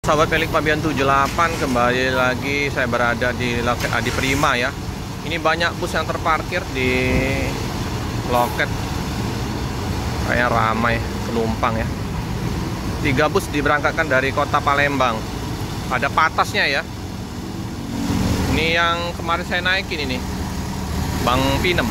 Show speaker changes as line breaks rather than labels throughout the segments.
Sahabat Milik Fabian 78, kembali lagi saya berada di loket Adi Prima ya. Ini banyak bus yang terparkir di loket, kayak ramai penumpang ya. 3 bus diberangkatkan dari kota Palembang. Ada patasnya ya. Ini yang kemarin saya naikin ini, Bang Pinem.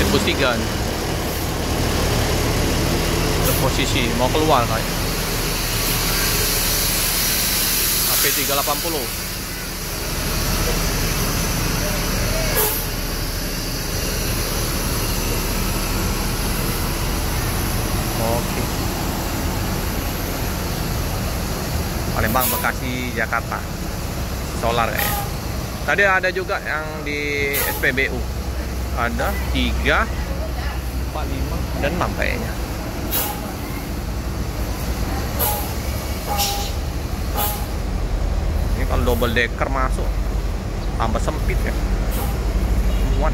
Bus 3 nih. Posisi mau keluar kayak HP 380. Oke. Palembang, Bekasi, Jakarta. Solar kayaknya. Tadi ada juga yang di SPBU. Ada 3, 4, 5, dan 6 kayaknya. Ini kalau double decker masuk tambah sempit ya. Muat.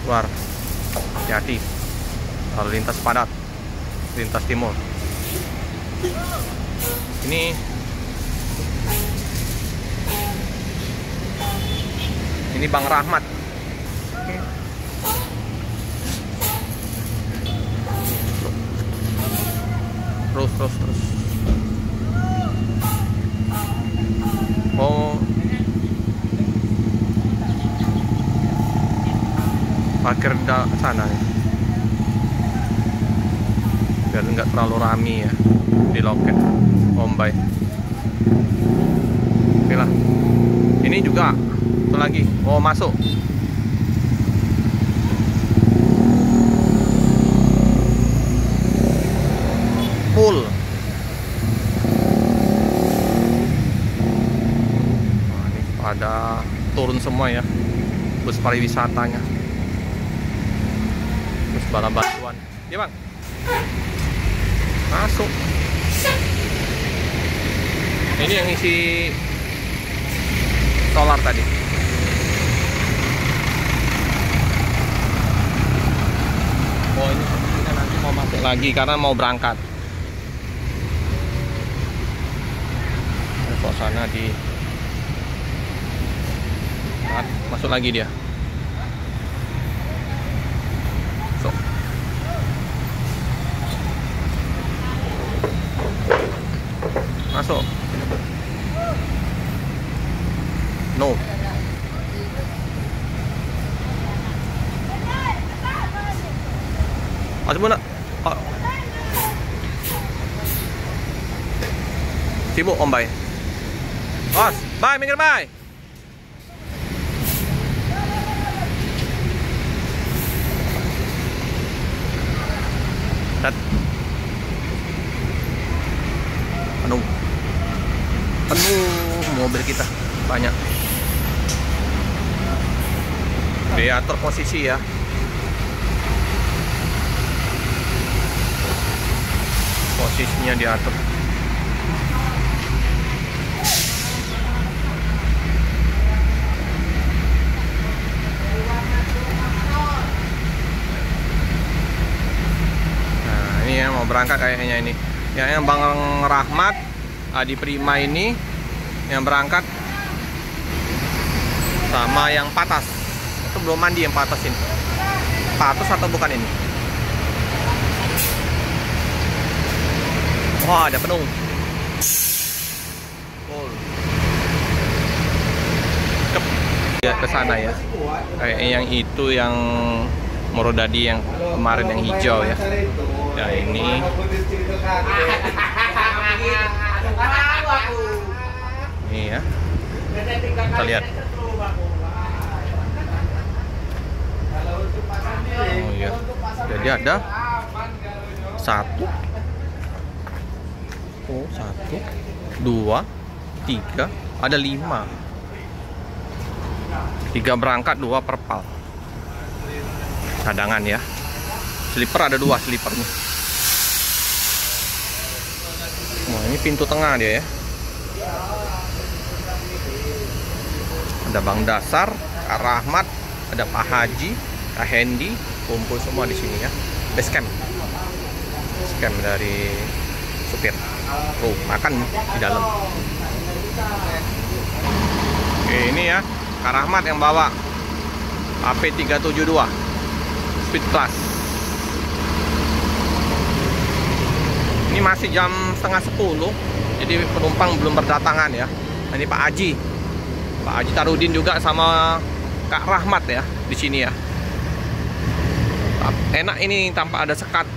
Keluar. Hati-hati. Lalu lintas padat. Lintas timur. Ini Bang Rahmat. Terus. Oh, parkir sana nih, biar nggak terlalu rame ya di loket Ombay. Oke lah. Ini juga lagi mau masuk. Full. Nah, ini pada turun semua ya, bus pariwisatanya, bus bala bantuan. Ya Bang, masuk. Ini yang isi solar tadi. Oh, ini kita nanti mau masuk lagi karena mau berangkat. Suasana di masuk lagi dia. So. Masuk. No. Masuk mana? Oh. Sibuk Om Bay. Bos, Bay, minggir Bay. Dat. Penuh mobil kita, banyak. Diatur posisi ya. Posisinya diatur. Nah, ini ya mau berangkat kayaknya ini. Yang Bang Rahmat Adi Prima ini yang berangkat sama yang patas. Itu belum mandi yang patas ini. Patas atau bukan ini? Wah, ada penuh. Ke sana ya. Kayak yang itu yang Morodadi yang kemarin yang hijau ya. Ya ini. Ini ya. Kita lihat. Oh iya. Jadi ada 1, 2, 3, ada 5. 3 berangkat, 2 perpal. Cadangan ya. Slipper ada 2 slippernya. Nah, ini pintu tengah dia ya. Ada Bang Dasar, Kak Rahmat, ada Pak Haji, Kak Hendy, kumpul semua di sini ya. Base camp dari supir. Oh, makan di dalam. Oke, ini ya Kak Rahmat yang bawa AP372 Speed Class. Ini masih jam setengah 10, jadi penumpang belum berdatangan ya. Nah, ini Pak Haji Tarudin juga sama Kak Rahmat ya di sini ya. Enak ini tanpa ada sekat,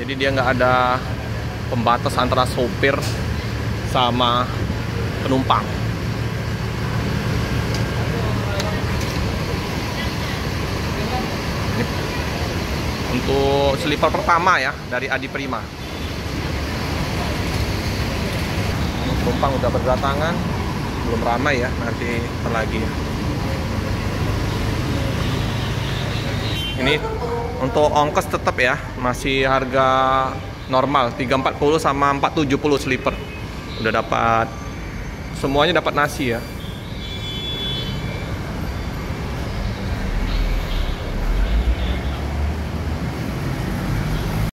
jadi dia nggak ada pembatas antara sopir sama penumpang. Ini untuk sleeper pertama ya dari Adi Prima. Penumpang udah berdatangan, belum ramai ya, nanti lagi. Ini untuk ongkos tetap ya, masih harga normal 340 sama 470 sleeper. Udah dapat semuanya, dapat nasi ya.